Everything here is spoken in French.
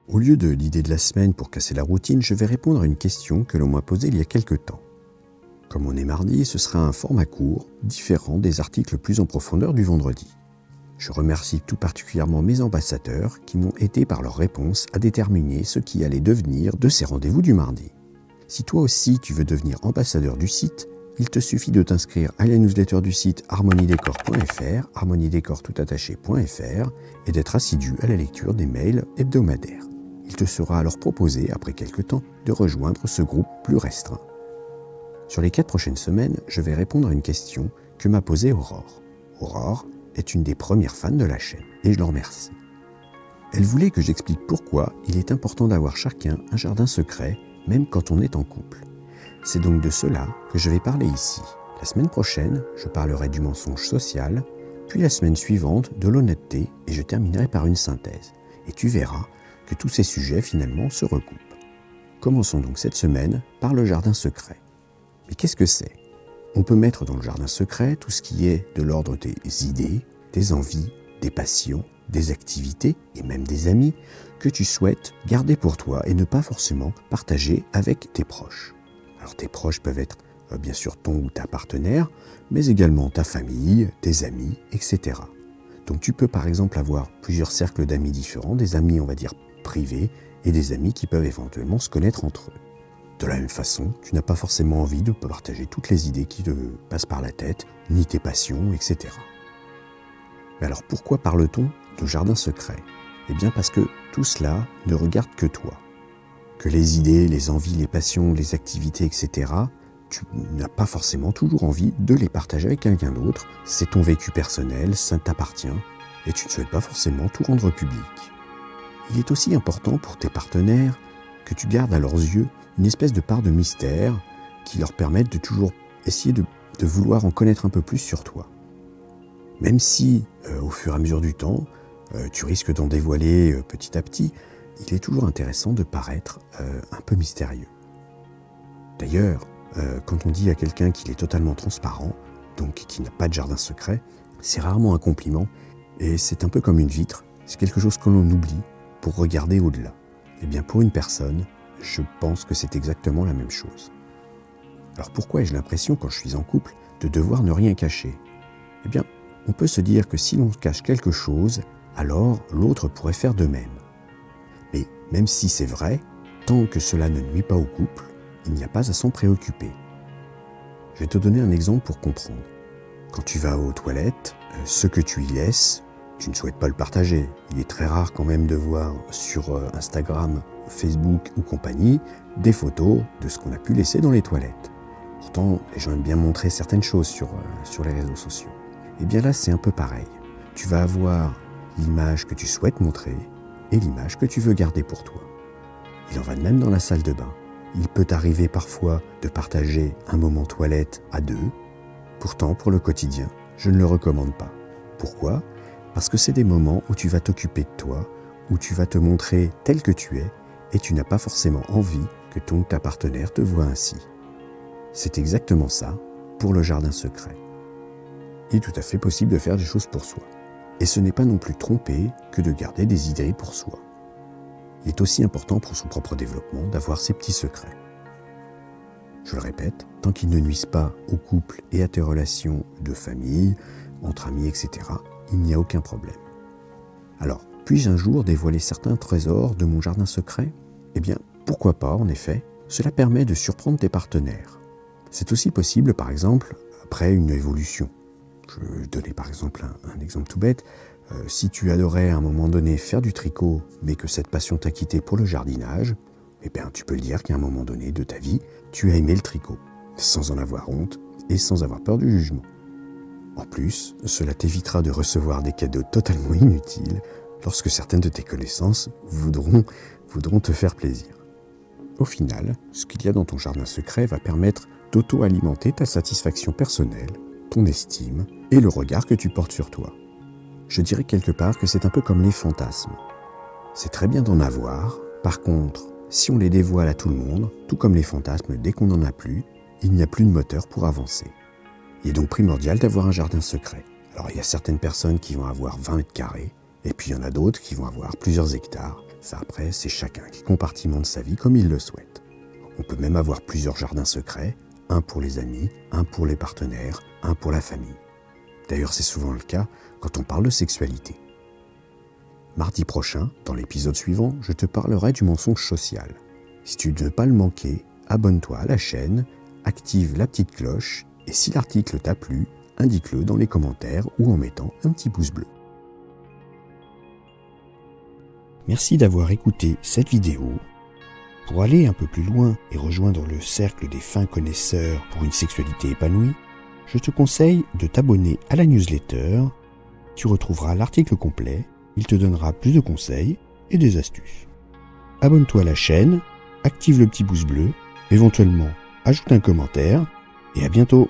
Au lieu de l'idée de la semaine pour casser la routine, je vais répondre à une question que l'on m'a posée il y a quelque temps. Comme on est mardi, ce sera un format court, différent des articles plus en profondeur du vendredi. Je remercie tout particulièrement mes ambassadeurs qui m'ont aidé par leurs réponses à déterminer ce qui allait devenir de ces rendez-vous du mardi. Si toi aussi tu veux devenir ambassadeur du site, il te suffit de t'inscrire à la newsletter du site harmoniedécor.fr, harmoniedécor.fr, et d'être assidu à la lecture des mails hebdomadaires. Il te sera alors proposé, après quelques temps, de rejoindre ce groupe plus restreint. Sur les 4 prochaines semaines, je vais répondre à une question que m'a posée Aurore. Aurore est une des premières fans de la chaîne, et je l'en remercie. Elle voulait que j'explique pourquoi il est important d'avoir chacun un jardin secret, même quand on est en couple. C'est donc de cela que je vais parler ici. La semaine prochaine, je parlerai du mensonge social, puis la semaine suivante de l'honnêteté, et je terminerai par une synthèse. Et tu verras que tous ces sujets finalement se recoupent. Commençons donc cette semaine par le jardin secret. Mais qu'est-ce que c'est ? On peut mettre dans le jardin secret tout ce qui est de l'ordre des idées, des envies, des passions, des activités et même des amis que tu souhaites garder pour toi et ne pas forcément partager avec tes proches. Alors tes proches peuvent être bien sûr ton ou ta partenaire, mais également ta famille, tes amis, etc. Donc tu peux par exemple avoir plusieurs cercles d'amis différents, des amis on va dire privés et des amis qui peuvent éventuellement se connaître entre eux. De la même façon, tu n'as pas forcément envie de partager toutes les idées qui te passent par la tête, ni tes passions, etc. Mais alors pourquoi parle-t-on de jardin secret ? Eh bien parce que tout cela ne regarde que toi. Que les idées, les envies, les passions, les activités, etc., tu n'as pas forcément toujours envie de les partager avec quelqu'un d'autre. C'est ton vécu personnel, ça t'appartient, et tu ne souhaites pas forcément tout rendre public. Il est aussi important pour tes partenaires que tu gardes à leurs yeux une espèce de part de mystère qui leur permette de toujours essayer de vouloir en connaître un peu plus sur toi. Même si, au fur et à mesure du temps, tu risques d'en dévoiler petit à petit, il est toujours intéressant de paraître un peu mystérieux. D'ailleurs, quand on dit à quelqu'un qu'il est totalement transparent, donc qu'il n'a pas de jardin secret, c'est rarement un compliment et c'est un peu comme une vitre, c'est quelque chose que l'on oublie pour regarder au-delà. Eh bien pour une personne, je pense que c'est exactement la même chose. Alors pourquoi ai-je l'impression, quand je suis en couple, de devoir ne rien cacher ? Eh bien, on peut se dire que si l'on cache quelque chose, alors l'autre pourrait faire de même. Mais même si c'est vrai, tant que cela ne nuit pas au couple, il n'y a pas à s'en préoccuper. Je vais te donner un exemple pour comprendre. Quand tu vas aux toilettes, ce que tu y laisses, tu ne souhaites pas le partager. Il est très rare quand même de voir sur Instagram, Facebook ou compagnie des photos de ce qu'on a pu laisser dans les toilettes. Pourtant, les gens aiment bien montrer certaines choses sur les réseaux sociaux. Et bien là, c'est un peu pareil. Tu vas avoir l'image que tu souhaites montrer et l'image que tu veux garder pour toi. Il en va de même dans la salle de bain. Il peut t'arriver parfois de partager un moment toilette à deux. Pourtant, pour le quotidien, je ne le recommande pas. Pourquoi ? Parce que c'est des moments où tu vas t'occuper de toi, où tu vas te montrer tel que tu es, et tu n'as pas forcément envie que ton ou ta partenaire te voie ainsi. C'est exactement ça pour le jardin secret. Il est tout à fait possible de faire des choses pour soi. Et ce n'est pas non plus tromper que de garder des idées pour soi. Il est aussi important pour son propre développement d'avoir ses petits secrets. Je le répète, tant qu'ils ne nuisent pas au couple et à tes relations de famille, entre amis, etc., il n'y a aucun problème. Alors, puis-je un jour dévoiler certains trésors de mon jardin secret ? Eh bien, pourquoi pas, en effet. Cela permet de surprendre tes partenaires. C'est aussi possible, par exemple, après une évolution. Je vais donner par exemple un exemple tout bête. Si tu adorais à un moment donné faire du tricot, mais que cette passion t'a quitté pour le jardinage, eh bien, tu peux le dire qu'à un moment donné de ta vie, tu as aimé le tricot, sans en avoir honte et sans avoir peur du jugement. En plus, cela t'évitera de recevoir des cadeaux totalement inutiles lorsque certaines de tes connaissances voudront te faire plaisir. Au final, ce qu'il y a dans ton jardin secret va permettre d'auto-alimenter ta satisfaction personnelle, ton estime et le regard que tu portes sur toi. Je dirais quelque part que c'est un peu comme les fantasmes. C'est très bien d'en avoir, par contre, si on les dévoile à tout le monde, tout comme les fantasmes, dès qu'on n'en a plus, il n'y a plus de moteur pour avancer. Il est donc primordial d'avoir un jardin secret. Alors il y a certaines personnes qui vont avoir 20 mètres carrés, et puis il y en a d'autres qui vont avoir plusieurs hectares. Ça après, c'est chacun qui compartimente sa vie comme il le souhaite. On peut même avoir plusieurs jardins secrets, un pour les amis, un pour les partenaires, un pour la famille. D'ailleurs, c'est souvent le cas quand on parle de sexualité. Mardi prochain, dans l'épisode suivant, je te parlerai du mensonge social. Si tu ne veux pas le manquer, abonne-toi à la chaîne, active la petite cloche et si l'article t'a plu, indique-le dans les commentaires ou en mettant un petit pouce bleu. Merci d'avoir écouté cette vidéo. Pour aller un peu plus loin et rejoindre le cercle des fins connaisseurs pour une sexualité épanouie, je te conseille de t'abonner à la newsletter. Tu retrouveras l'article complet, il te donnera plus de conseils et des astuces. Abonne-toi à la chaîne, active le petit pouce bleu, éventuellement ajoute un commentaire et à bientôt.